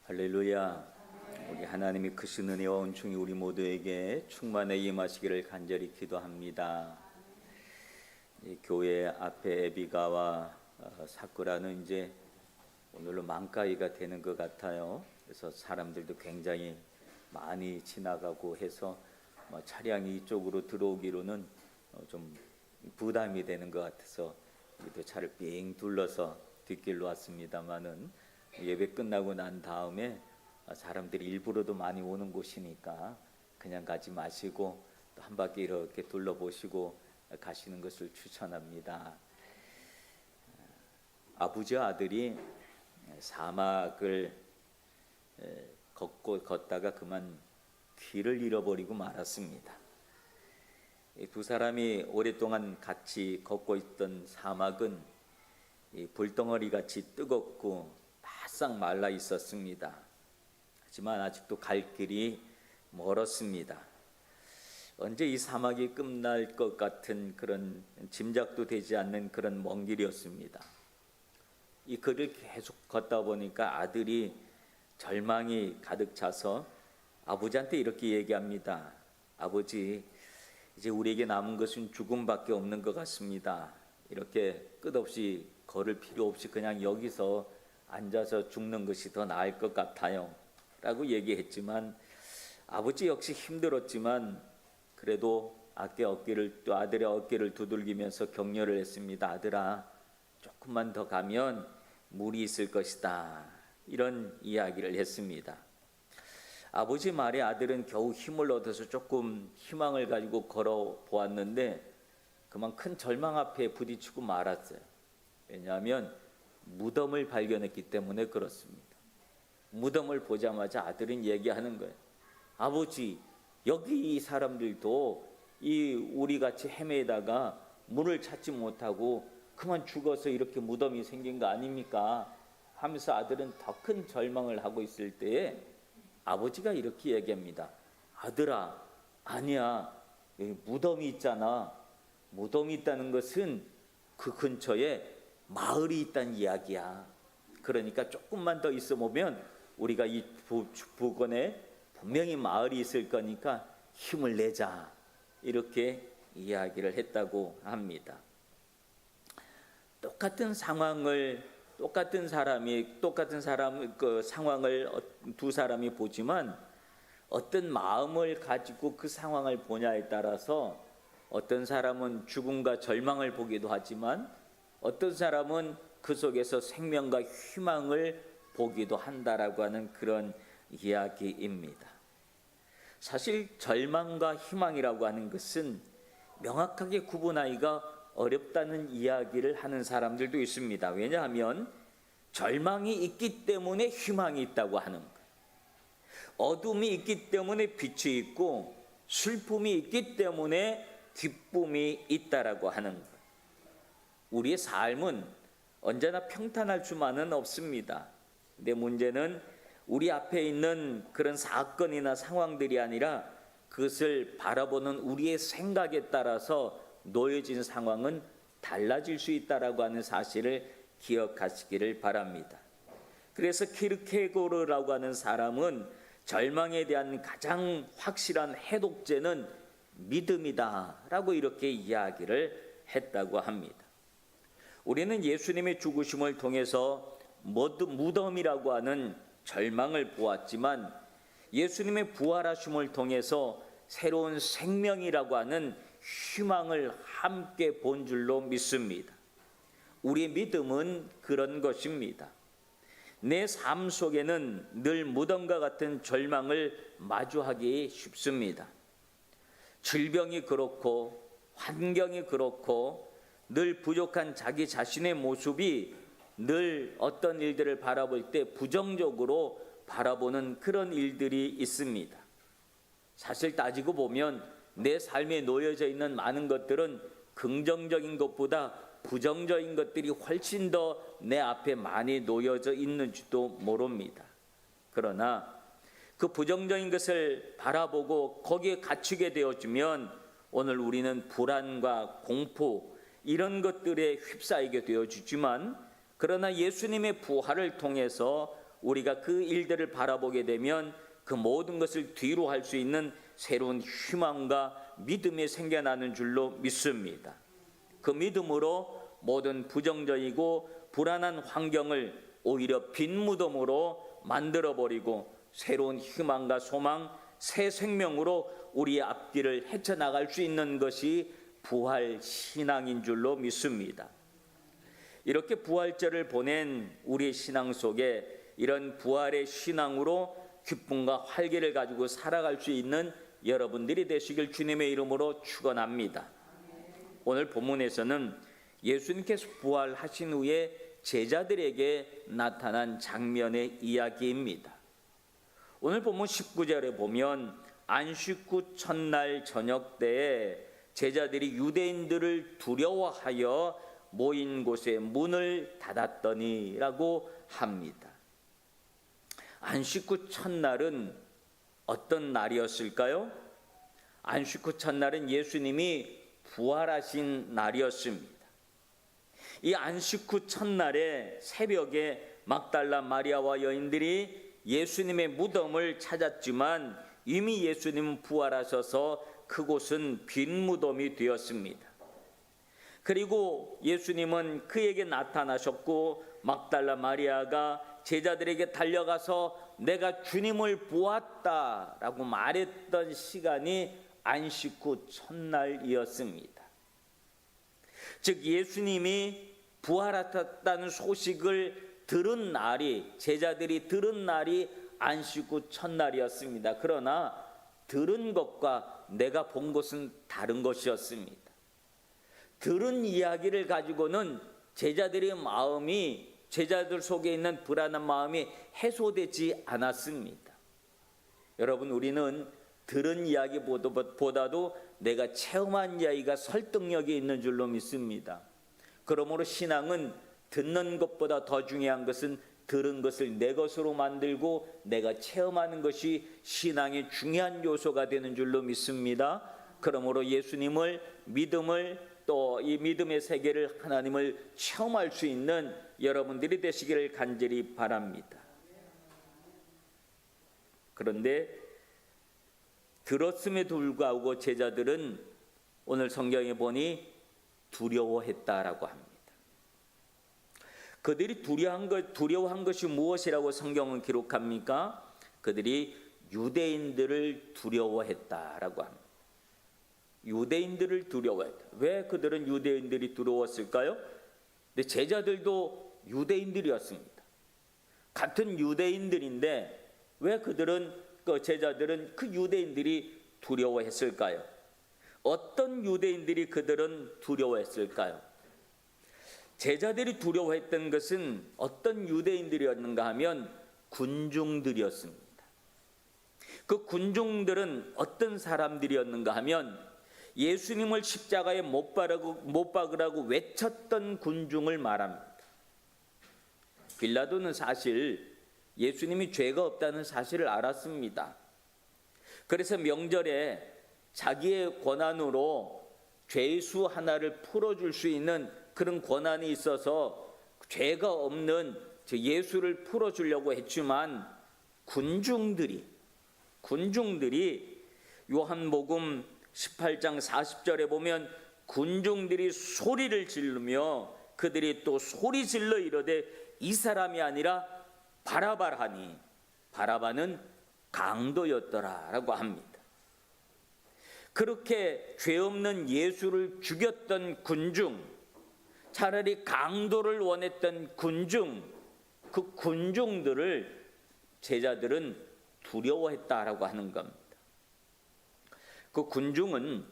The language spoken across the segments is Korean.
할렐루야. 우리 하나님이 크신 은혜와 은총이 우리 모두에게 충만히 임하시기를 간절히 기도합니다. 이 교회 앞에 에비가와 사쿠라는 이제 오늘로 만가위가 되는 것 같아요. 그래서 사람들도 굉장히 많이 지나가고 해서 차량이 이쪽으로 들어오기로는 좀 부담이 되는 것 같아서 우리도 차를 삥 둘러서 뒷길로 왔습니다만은 예배 끝나고 난 다음에 사람들이 일부러도 많이 오는 곳이니까 그냥 가지 마시고 또 한 바퀴 이렇게 둘러보시고 가시는 것을 추천합니다. 아버지와 아들이 사막을 걷다가 그만 길을 잃어버리고 말았습니다. 이 두 사람이 오랫동안 같이 걷고 있던 사막은 불덩어리 같이 뜨겁고 바싹 말라 있었습니다. 하지만 아직도 갈 길이 멀었습니다. 언제 이 사막이 끝날 것 같은 그런 짐작도 되지 않는 그런 먼 길이었습니다. 이 길을 계속 걷다 보니까 아들이 절망이 가득 차서 아버지한테 이렇게 얘기합니다. 아버지, 이제 우리에게 남은 것은 죽음밖에 없는 것 같습니다. 이렇게 끝없이 걸을 필요 없이 그냥 여기서 앉아서 죽는 것이 더 나을 것 같아요 라고 얘기했지만 아버지 역시 힘들었지만 그래도 아들의 어깨를 두들기면서 격려를 했습니다. 아들아, 조금만 더 가면 물이 있을 것이다, 이런 이야기를 했습니다. 아버지 말에 아들은 겨우 힘을 얻어서 조금 희망을 가지고 걸어 보았는데 그만 큰 절망 앞에 부딪히고 말았어요. 왜냐하면 무덤을 발견했기 때문에 그렇습니다. 무덤을 보자마자 아들은 얘기하는 거예요. 아버지, 여기 이 사람들도 우리 같이 헤매다가 문을 찾지 못하고 그만 죽어서 이렇게 무덤이 생긴 거 아닙니까? 하면서 아들은 더 큰 절망을 하고 있을 때에 아버지가 이렇게 얘기합니다. 아들아, 아니야, 여기 무덤이 있잖아. 무덤이 있다는 것은 그 근처에 마을이 있다는 이야기야. 그러니까 조금만 더 있어 보면 우리가 이 부근에 분명히 마을이 있을 거니까 힘을 내자, 이렇게 이야기를 했다고 합니다. 똑같은 상황을 두 사람이 보지만 어떤 마음을 가지고 그 상황을 보냐에 따라서 어떤 사람은 죽음과 절망을 보기도 하지만 어떤 사람은 그 속에서 생명과 희망을 보기도 한다라고 하는 그런 이야기입니다. 사실 절망과 희망이라고 하는 것은 명확하게 구분하기가 어렵다는 이야기를 하는 사람들도 있습니다. 왜냐하면 절망이 있기 때문에 희망이 있다고 하는 거예요. 어둠이 있기 때문에 빛이 있고 슬픔이 있기 때문에 기쁨이 있다라고 하는 거예요. 우리의 삶은 언제나 평탄할 수만은 없습니다. 근데 문제는 우리 앞에 있는 그런 사건이나 상황들이 아니라 그것을 바라보는 우리의 생각에 따라서 놓여진 상황은 달라질 수 있다라고 하는 사실을 기억하시기를 바랍니다. 그래서 키르케고르라고 하는 사람은 절망에 대한 가장 확실한 해독제는 믿음이다라고 이렇게 이야기를 했다고 합니다. 우리는 예수님의 죽으심을 통해서 무덤이라고 하는 절망을 보았지만 예수님의 부활하심을 통해서 새로운 생명이라고 하는 희망을 함께 본 줄로 믿습니다. 우리의 믿음은 그런 것입니다. 내 삶 속에는 늘 무덤과 같은 절망을 마주하기 쉽습니다. 질병이 그렇고 환경이 그렇고 늘 부족한 자기 자신의 모습이 늘 어떤 일들을 바라볼 때 부정적으로 바라보는 그런 일들이 있습니다. 사실 따지고 보면 내 삶에 놓여져 있는 많은 것들은 긍정적인 것보다 부정적인 것들이 훨씬 더 내 앞에 많이 놓여져 있는지도 모릅니다. 그러나 그 부정적인 것을 바라보고 거기에 갇히게 되어지면 오늘 우리는 불안과 공포 이런 것들에 휩싸이게 되어지지만 그러나 예수님의 부활을 통해서 우리가 그 일들을 바라보게 되면 그 모든 것을 뒤로 할 수 있는 새로운 희망과 믿음이 생겨나는 줄로 믿습니다. 그 믿음으로 모든 부정적이고 불안한 환경을 오히려 빈 무덤으로 만들어버리고 새로운 희망과 소망, 새 생명으로 우리의 앞길을 헤쳐나갈 수 있는 것이 부활 신앙인 줄로 믿습니다. 이렇게 부활절을 보낸 우리의 신앙 속에 이런 부활의 신앙으로 기쁨과 활기를 가지고 살아갈 수 있는 여러분들이 되시길 주님의 이름으로 축원합니다. 오늘 본문에서는 예수님께서 부활하신 후에 제자들에게 나타난 장면의 이야기입니다. 오늘 본문 19절에 보면 안식 후 첫날 저녁 때에 제자들이 유대인들을 두려워하여 모인 곳에 문을 닫았더니라고 합니다. 안식 후 첫날은 어떤 날이었을까요? 안식 후 첫날은 예수님이 부활하신 날이었습니다. 이 안식 후 첫날에 새벽에 막달라 마리아와 여인들이 예수님의 무덤을 찾았지만 이미 예수님은 부활하셔서 그곳은 빈 무덤이 되었습니다. 그리고 예수님은 그에게 나타나셨고 막달라 마리아가 제자들에게 달려가서 내가 주님을 보았다라고 말했던 시간이 안식 후 첫날이었습니다. 즉 예수님이 부활하셨다는 소식을 들은 날이, 제자들이 들은 날이 안식 후 첫날이었습니다. 그러나 들은 것과 내가 본 것은 다른 것이었습니다. 들은 이야기를 가지고는 제자들의 마음이, 제자들 속에 있는 불안한 마음이 해소되지 않았습니다. 여러분, 우리는 들은 이야기보다도 내가 체험한 이야기가 설득력이 있는 줄로 믿습니다. 그러므로 신앙은 듣는 것보다 더 중요한 것은 들은 것을 내 것으로 만들고 내가 체험하는 것이 신앙의 중요한 요소가 되는 줄로 믿습니다. 그러므로 예수님을, 믿음을, 또 이 믿음의 세계를, 하나님을 체험할 수 있는 여러분들이 되시기를 간절히 바랍니다. 그런데 들었음에도 불구하고 제자들은 오늘 성경에 보니 두려워했다라고 합니다. 그들이 두려워한 것이 무엇이라고 성경은 기록합니까? 그들이 유대인들을 두려워했다라고 합니다. 유대인들을 두려워했다. 왜 그들은 유대인들이 두려웠을까요? 근데 제자들도 유대인들이었습니다. 같은 유대인들인데 왜 제자들은 그 유대인들이 두려워했을까요? 어떤 유대인들이 그들은 두려워했을까요? 제자들이 두려워했던 것은 어떤 유대인들이었는가 하면 군중들이었습니다. 그 군중들은 어떤 사람들이었는가 하면 예수님을 십자가에 못 박으라고 외쳤던 군중을 말합니다. 빌라도는 사실 예수님이 죄가 없다는 사실을 알았습니다. 그래서 명절에 자기의 권한으로 죄수 하나를 풀어줄 수 있는 그런 권한이 있어서 죄가 없는 예수를 풀어주려고 했지만 군중들이 요한복음 18장 40절에 보면 군중들이 소리를 지르며 그들이 또 소리 질러 이르되 이 사람이 아니라 바라바라니, 바라바는 강도였더라라고 합니다. 그렇게 죄 없는 예수를 죽였던 군중, 차라리 강도를 원했던 군중, 그 군중들을 제자들은 두려워했다라고 하는 겁니다. 그 군중은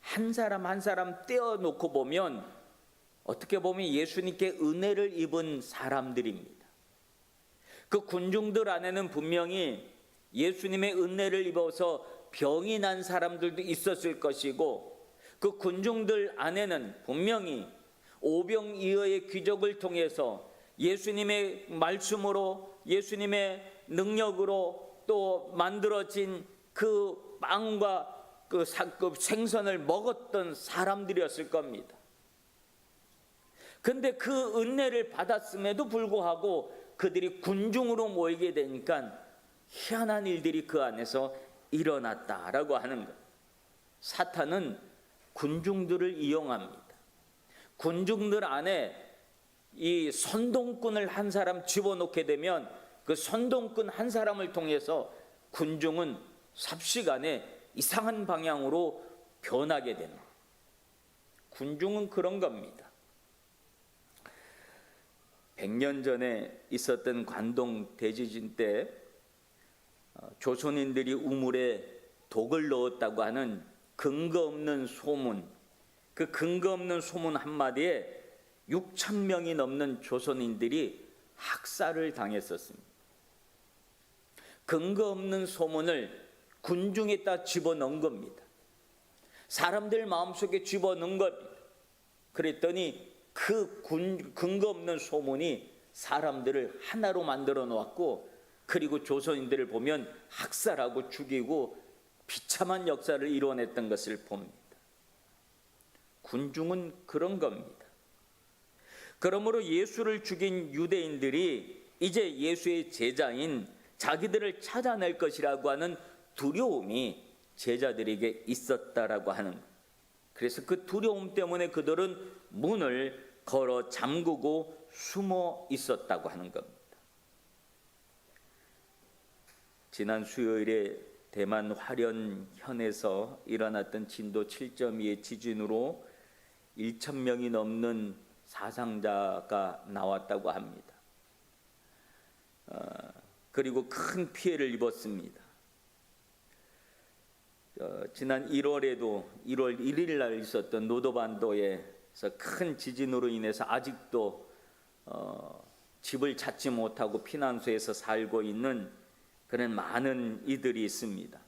한 사람 한 사람 떼어놓고 보면 어떻게 보면 예수님께 은혜를 입은 사람들입니다. 그 군중들 안에는 분명히 예수님의 은혜를 입어서 병이 난 사람들도 있었을 것이고 그 군중들 안에는 분명히 오병이어의 기적을 통해서 예수님의 말씀으로 예수님의 능력으로 또 만들어진 그 빵과 그 생선을 먹었던 사람들이었을 겁니다. 근데 그 은혜를 받았음에도 불구하고 그들이 군중으로 모이게 되니까 희한한 일들이 그 안에서 일어났다라고 하는 것. 사탄은 군중들을 이용합니다. 군중들 안에 이 선동꾼을 한 사람 집어넣게 되면 그 선동꾼 한 사람을 통해서 군중은 삽시간에 이상한 방향으로 변하게 됩니다. 군중은 그런 겁니다. 100년 전에 있었던 관동 대지진 때 조선인들이 우물에 독을 넣었다고 하는 근거 없는 소문, 그 근거 없는 소문 한마디에 6천 명이 넘는 조선인들이 학살을 당했었습니다. 근거 없는 소문을 군중에다 집어넣은 겁니다. 사람들 마음속에 집어넣은 겁니다. 그랬더니 그 근거 없는 소문이 사람들을 하나로 만들어 놓았고, 그리고 조선인들을 보면 학살하고 죽이고 비참한 역사를 이뤄냈던 것을 봅니다. 군중은 그런 겁니다. 그러므로 예수를 죽인 유대인들이 이제 예수의 제자인 자기들을 찾아낼 것이라고 하는 두려움이 제자들에게 있었다라고 하는 것. 그래서 그 두려움 때문에 그들은 문을 걸어 잠그고 숨어 있었다고 하는 겁니다. 지난 수요일에 대만 화련현에서 일어났던 진도 7.2의 지진으로 1,000명이 넘는 사상자가 나왔다고 합니다. 그리고 큰 피해를 입었습니다. 지난 1월에도 1월 1일 날 있었던 노도반도에서 큰 지진으로 인해서 아직도 집을 찾지 못하고 피난소에서 살고 있는 그런 많은 이들이 있습니다.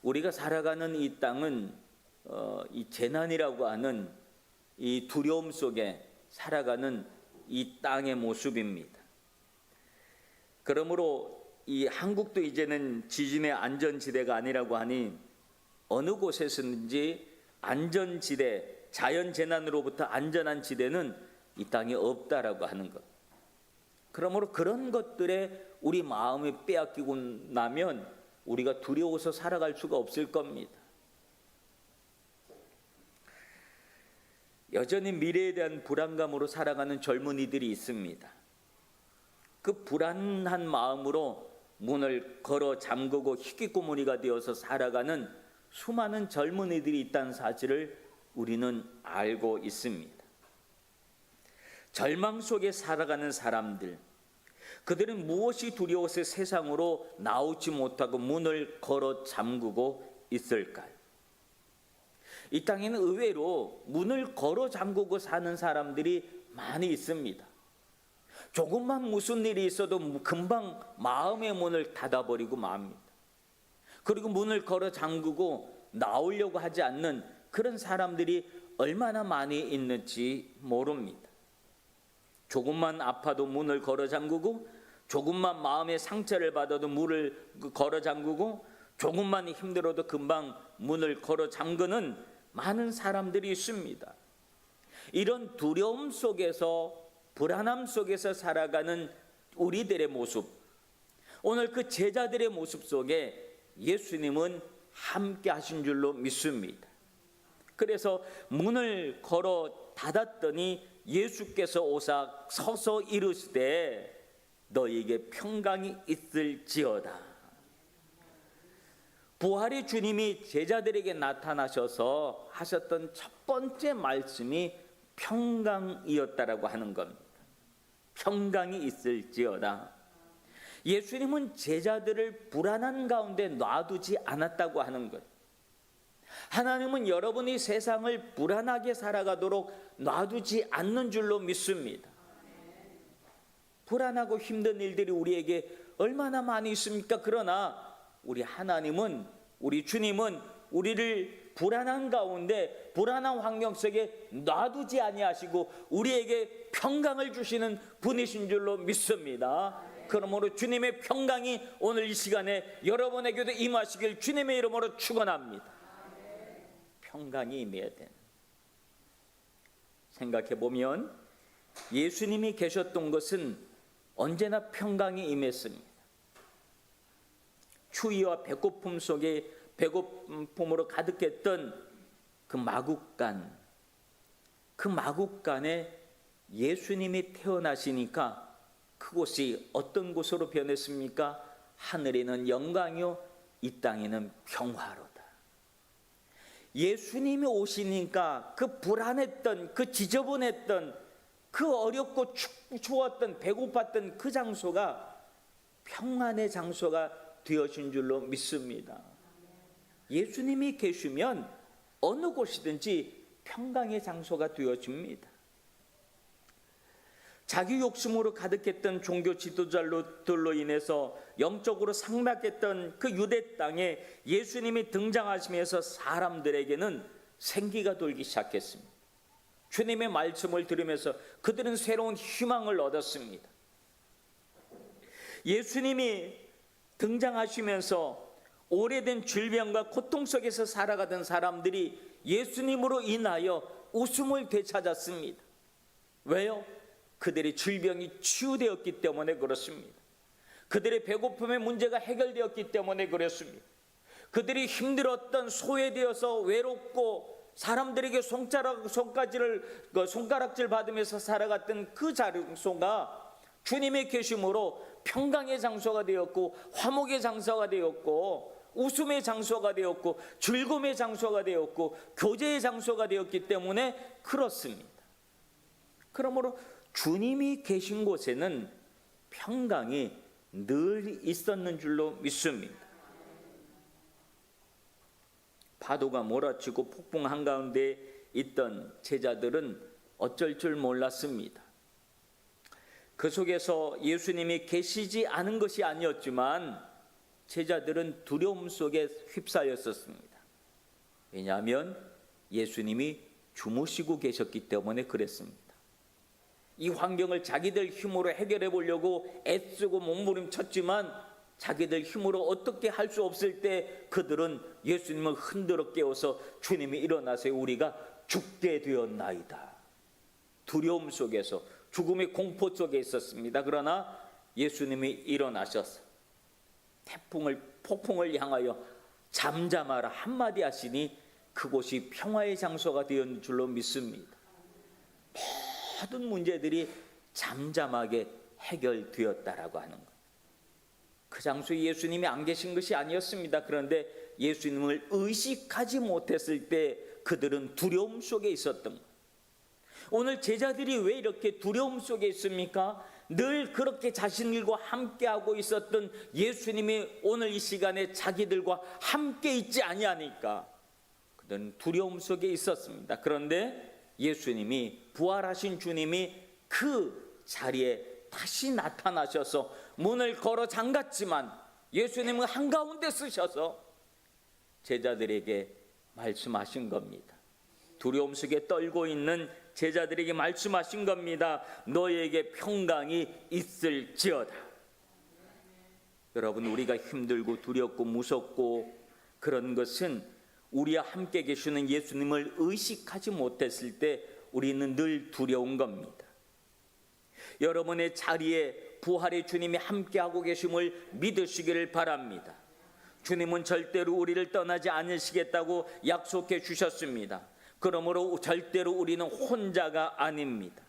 우리가 살아가는 이 땅은 이 재난이라고 하는 이 두려움 속에 살아가는 이 땅의 모습입니다. 그러므로 이 한국도 이제는 지진의 안전지대가 아니라고 하니 어느 곳에서든지 안전지대, 자연재난으로부터 안전한 지대는 이 땅에 없다라고 하는 것. 그러므로 그런 것들에 우리 마음이 빼앗기고 나면 우리가 두려워서 살아갈 수가 없을 겁니다. 여전히 미래에 대한 불안감으로 살아가는 젊은이들이 있습니다. 그 불안한 마음으로 문을 걸어 잠그고 희귀고문이가 되어서 살아가는 수많은 젊은이들이 있다는 사실을 우리는 알고 있습니다. 절망 속에 살아가는 사람들, 그들은 무엇이 두려워서 세상으로 나오지 못하고 문을 걸어 잠그고 있을까요? 이 땅에는 의외로 문을 걸어 잠그고 사는 사람들이 많이 있습니다. 조금만 무슨 일이 있어도 금방 마음의 문을 닫아버리고 맙니다. 그리고 문을 걸어 잠그고 나오려고 하지 않는 그런 사람들이 얼마나 많이 있는지 모릅니다. 조금만 아파도 문을 걸어 잠그고, 조금만 마음의 상처를 받아도 문을 걸어 잠그고, 조금만 힘들어도 금방 문을 걸어 잠그는 많은 사람들이 있습니다. 이런 두려움 속에서, 불안함 속에서 살아가는 우리들의 모습, 오늘 그 제자들의 모습 속에 예수님은 함께 하신 줄로 믿습니다. 그래서 문을 걸어 닫았더니 예수께서 오사 서서 이르시되 너희에게 평강이 있을지어다. 부활의 주님이 제자들에게 나타나셔서 하셨던 첫 번째 말씀이 평강이었다라고 하는 겁니다. 평강이 있을지어다. 예수님은 제자들을 불안한 가운데 놔두지 않았다고 하는 것. 하나님은 여러분이 세상을 불안하게 살아가도록 놔두지 않는 줄로 믿습니다. 불안하고 힘든 일들이 우리에게 얼마나 많이 있습니까? 그러나 우리 하나님은, 우리 주님은 우리를 불안한 가운데, 불안한 환경 속에 놔두지 아니하시고 우리에게 평강을 주시는 분이신 줄로 믿습니다. 그러므로 주님의 평강이 오늘 이 시간에 여러분에게도 임하시길 주님의 이름으로 축원합니다. 평강이 임해야 되는. 생각해 보면 예수님이 계셨던 것은 언제나 평강이 임했습니다. 추위와 배고픔 속에 배고픔으로 가득했던 그 마국간에 예수님이 태어나시니까 그곳이 어떤 곳으로 변했습니까? 하늘에는 영광이요 이 땅에는 평화로다. 예수님이 오시니까 그 불안했던, 그 지저분했던, 그 어렵고 추웠던, 배고팠던 그 장소가 평안의 장소가 되어진 줄로 믿습니다. 예수님이 계시면 어느 곳이든지 평강의 장소가 되어집니다. 자기 욕심으로 가득했던 종교 지도자들로 인해서 영적으로 삭막했던 그 유대 땅에 예수님이 등장하시면서 사람들에게는 생기가 돌기 시작했습니다. 주님의 말씀을 들으면서 그들은 새로운 희망을 얻었습니다. 예수님이 등장하시면서 오래된 질병과 고통 속에서 살아가던 사람들이 예수님으로 인하여 웃음을 되찾았습니다. 왜요? 그들의 질병이 치유되었기 때문에 그렇습니다. 그들의 배고픔의 문제가 해결되었기 때문에 그렇습니다. 그들이 힘들었던, 소외되어서 외롭고 사람들에게 손가락질 받으면서 살아갔던 그 장소가 주님의 계심으로 평강의 장소가 되었고, 화목의 장소가 되었고, 웃음의 장소가 되었고, 즐거움의 장소가 되었고, 교제의 장소가 되었기 때문에 그렇습니다. 그러므로 주님이 계신 곳에는 평강이 늘 있었는 줄로 믿습니다. 파도가 몰아치고 폭풍 한가운데 있던 제자들은 어쩔 줄 몰랐습니다. 그 속에서 예수님이 계시지 않은 것이 아니었지만 제자들은 두려움 속에 휩싸였었습니다. 왜냐하면 예수님이 주무시고 계셨기 때문에 그랬습니다. 이 환경을 자기들 힘으로 해결해 보려고 애쓰고 몸부림쳤지만 자기들 힘으로 어떻게 할 수 없을 때 그들은 예수님을 흔들어 깨워서 주님이 일어나세요. 우리가 죽게 되었나이다. 두려움 속에서, 죽음의 공포 속에 있었습니다. 그러나 예수님이 일어나셔서 폭풍을 향하여 잠잠하라 한마디 하시니 그곳이 평화의 장소가 되었는 줄로 믿습니다. 모든 문제들이 잠잠하게 해결되었다라고 하는 것. 그 장소에 예수님이 안 계신 것이 아니었습니다. 그런데 예수님을 의식하지 못했을 때 그들은 두려움 속에 있었던 것. 오늘 제자들이 왜 이렇게 두려움 속에 있습니까? 늘 그렇게 자신들과 함께하고 있었던 예수님이 오늘 이 시간에 자기들과 함께 있지 아니하니까 그들은 두려움 속에 있었습니다. 그런데 예수님이, 부활하신 주님이 그 자리에 다시 나타나셔서 문을 걸어 잠갔지만 예수님은 한가운데 쓰셔서 제자들에게 말씀하신 겁니다. 두려움 속에 떨고 있는 제자들에게 말씀하신 겁니다. 너희에게 평강이 있을지어다. 여러분, 우리가 힘들고 두렵고 무섭고 그런 것은 우리와 함께 계시는 예수님을 의식하지 못했을 때 우리는 늘 두려운 겁니다. 여러분의 자리에 부활의 주님이 함께하고 계심을 믿으시기를 바랍니다. 주님은 절대로 우리를 떠나지 않으시겠다고 약속해 주셨습니다. 그러므로 절대로 우리는 혼자가 아닙니다.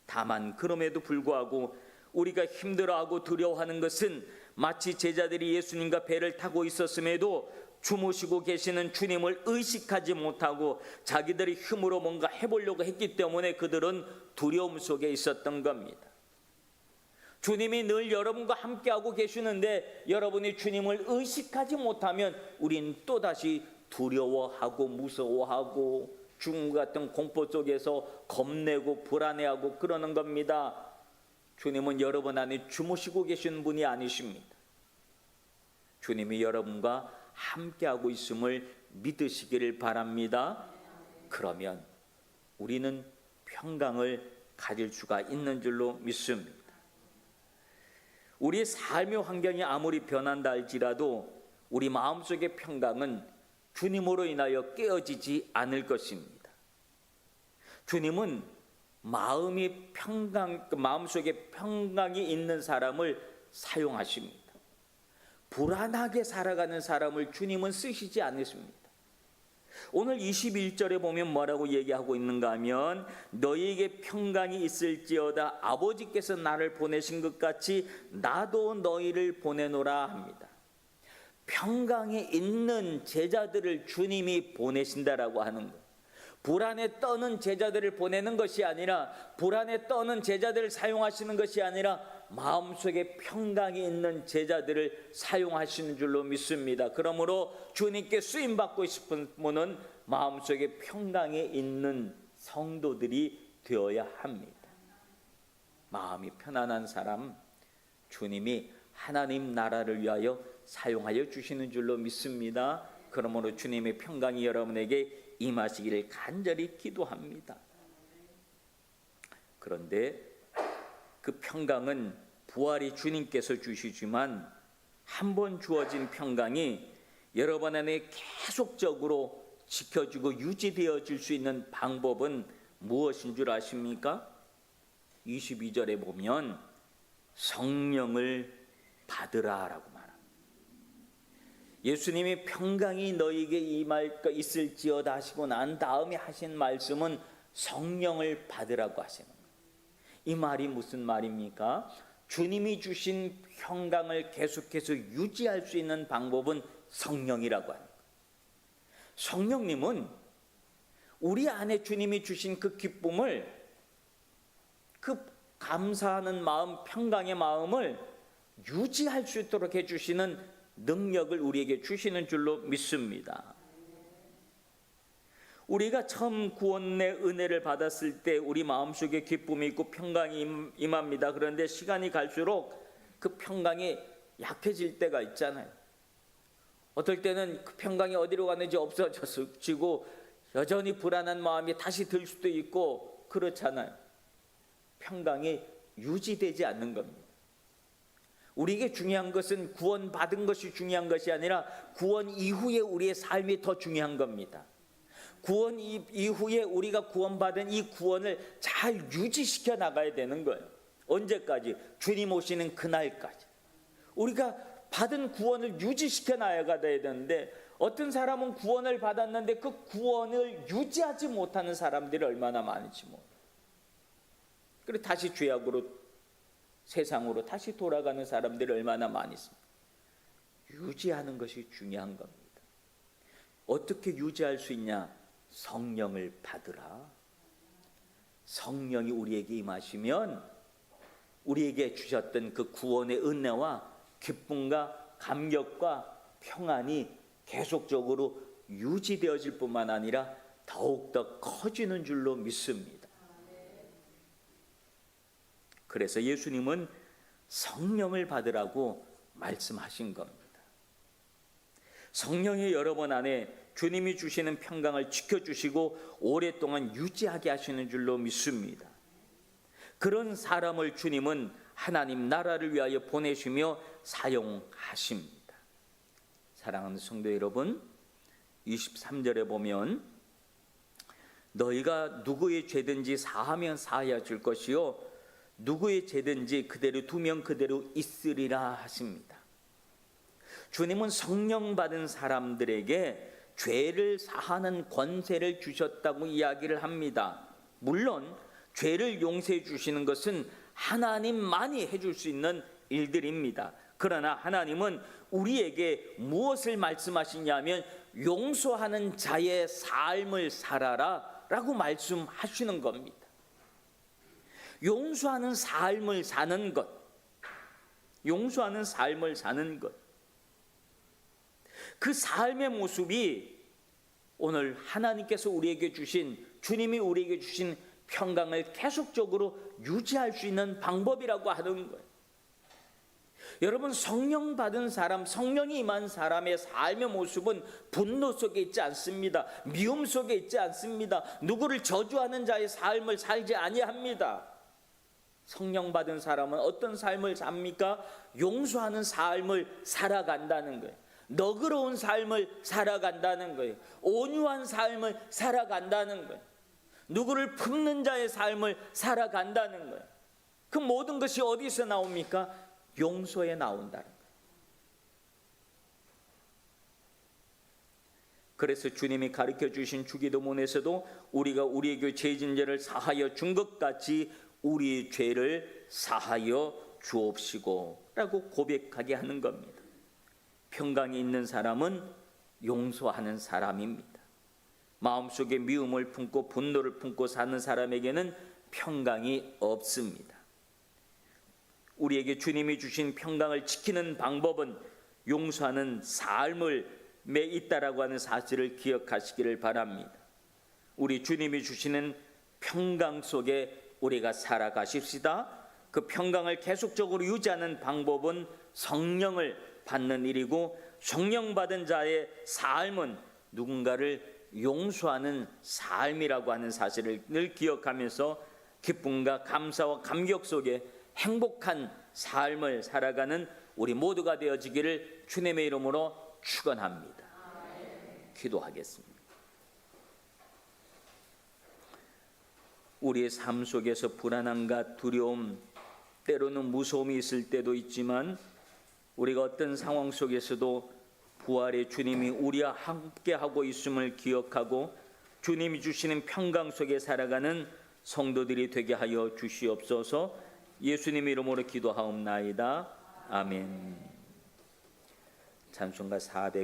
다만 그럼에도 불구하고 우리가 힘들어하고 두려워하는 것은 마치 제자들이 예수님과 배를 타고 있었음에도 주무시고 계시는 주님을 의식하지 못하고 자기들의 힘으로 뭔가 해보려고 했기 때문에 그들은 두려움 속에 있었던 겁니다. 주님이 늘 여러분과 함께하고 계시는데 여러분이 주님을 의식하지 못하면 우린 또다시 두려워하고 무서워하고 죽음 같은 공포 속에서 겁내고 불안해하고 그러는 겁니다. 주님은 여러분 안에 주무시고 계신 분이 아니십니다. 주님이 여러분과 함께하고 있음을 믿으시기를 바랍니다. 그러면 우리는 평강을 가질 수가 있는 줄로 믿습니다. 우리의 삶의 환경이 아무리 변한다 할지라도 우리 마음속의 평강은 주님으로 인하여 깨어지지 않을 것입니다. 주님은 마음속에 평강이 있는 사람을 사용하십니다. 불안하게 살아가는 사람을 주님은 쓰시지 않으십니다. 오늘 21절에 보면 뭐라고 얘기하고 있는가 하면 너희에게 평강이 있을지어다 아버지께서 나를 보내신 것 같이 나도 너희를 보내노라 합니다. 평강이 있는 제자들을 주님이 보내신다라고 하는 것. 불안에 떠는 제자들을 보내는 것이 아니라, 불안에 떠는 제자들을 사용하시는 것이 아니라 마음속에 평강이 있는 제자들을 사용하시는 줄로 믿습니다. 그러므로 주님께 쓰임받고 싶은 분은 마음속에 평강이 있는 성도들이 되어야 합니다. 마음이 편안한 사람, 주님이 하나님 나라를 위하여 사용하여 주시는 줄로 믿습니다. 그러므로 주님의 평강이 여러분에게 임하시기를 간절히 기도합니다. 그런데 그 평강은 부활이 주님께서 주시지만 한 번 주어진 평강이 여러분 안에 계속적으로 지켜지고 유지되어질 수 있는 방법은 무엇인 줄 아십니까? 22절에 보면 성령을 받으라라고 말합니다. 예수님이 평강이 너희에게 임할 것 있을지어다 하시고 난 다음에 하신 말씀은 성령을 받으라고 하시는 거예요. 이 말이 무슨 말입니까? 주님이 주신 평강을 계속해서 유지할 수 있는 방법은 성령이라고 하는 거예요. 성령님은 우리 안에 주님이 주신 그 기쁨을, 그 감사하는 마음, 평강의 마음을 유지할 수 있도록 해주시는 능력을 우리에게 주시는 줄로 믿습니다. 우리가 처음 구원의 은혜를 받았을 때 우리 마음속에 기쁨이 있고 평강이 임합니다. 그런데 시간이 갈수록 그 평강이 약해질 때가 있잖아요. 어떨 때는 그 평강이 어디로 갔는지 없어지고 여전히 불안한 마음이 다시 들 수도 있고 그렇잖아요. 평강이 유지되지 않는 겁니다. 우리에게 중요한 것은 구원받은 것이 중요한 것이 아니라 구원 이후에 우리의 삶이 더 중요한 겁니다. 구원 이후에 우리가 구원받은 이 구원을 잘 유지시켜 나가야 되는 거예요. 언제까지? 주님 오시는 그날까지. 우리가 받은 구원을 유지시켜 나가야 되는데 어떤 사람은 구원을 받았는데 그 구원을 유지하지 못하는 사람들이 얼마나 많은지 모르겠어요. 그리고 다시 죄악으로 세상으로 다시 돌아가는 사람들이 얼마나 많이 있습니까? 유지하는 것이 중요한 겁니다. 어떻게 유지할 수 있냐? 성령을 받으라. 성령이 우리에게 임하시면 우리에게 주셨던 그 구원의 은혜와 기쁨과 감격과 평안이 계속적으로 유지되어질 뿐만 아니라 더욱더 커지는 줄로 믿습니다. 그래서 예수님은 성령을 받으라고 말씀하신 겁니다. 성령이 여러분 안에 주님이 주시는 평강을 지켜주시고 오랫동안 유지하게 하시는 줄로 믿습니다. 그런 사람을 주님은 하나님 나라를 위하여 보내시며 사용하십니다. 사랑하는 성도 여러분, 23절에 보면 너희가 누구의 죄든지 사하면 사하여 줄 것이요 누구의 죄든지 그대로 두면 그대로 있으리라 하십니다. 주님은 성령 받은 사람들에게 죄를 사하는 권세를 주셨다고 이야기를 합니다. 물론 죄를 용서해 주시는 것은 하나님만이 해줄 수 있는 일들입니다. 그러나 하나님은 우리에게 무엇을 말씀하시냐면 용서하는 자의 삶을 살아라 라고 말씀하시는 겁니다. 용서하는 삶을 사는 것, 용서하는 삶을 사는 것, 그 삶의 모습이 오늘 하나님께서 우리에게 주신, 주님이 우리에게 주신 평강을 계속적으로 유지할 수 있는 방법이라고 하는 거예요. 여러분, 성령 받은 사람, 성령이 임한 사람의 삶의 모습은 분노 속에 있지 않습니다. 미움 속에 있지 않습니다. 누구를 저주하는 자의 삶을 살지 아니합니다. 성령 받은 사람은 어떤 삶을 삽니까? 용서하는 삶을 살아간다는 거예요. 너그러운 삶을 살아간다는 거예요. 온유한 삶을 살아간다는 거예요. 누구를 품는 자의 삶을 살아간다는 거예요. 그 모든 것이 어디서 나옵니까? 용서에 나온다는 거예요. 그래서 주님이 가르쳐 주신 주기도문에서도 우리가 우리에게 죄진 죄를 사하여 준 것 같이 우리의 죄를 사하여 주옵시고 라고 고백하게 하는 겁니다. 평강이 있는 사람은 용서하는 사람입니다. 마음속에 미움을 품고 분노를 품고 사는 사람에게는 평강이 없습니다. 우리에게 주님이 주신 평강을 지키는 방법은 용서하는 삶을 매 있다라고 하는 사실을 기억하시기를 바랍니다. 우리 주님이 주시는 평강 속에 우리가 살아가십시다. 그 평강을 계속적으로 유지하는 방법은 성령을 받는 일이고, 성령 받은 자의 삶은 누군가를 용서하는 삶이라고 하는 사실을 늘 기억하면서 기쁨과 감사와 감격 속에 행복한 삶을 살아가는 우리 모두가 되어지기를 주님의 이름으로 축원합니다. 기도하겠습니다. 우리의 삶 속에서 불안함과 두려움, 때로는 무서움이 있을 때도 있지만 우리가 어떤 상황 속에서도 부활의 주님이 우리와 함께하고 있음을 기억하고 주님이 주시는 평강 속에 살아가는 성도들이 되게 하여 주시옵소서. 예수님 이름으로 기도하옵나이다. 아멘. 찬송가 400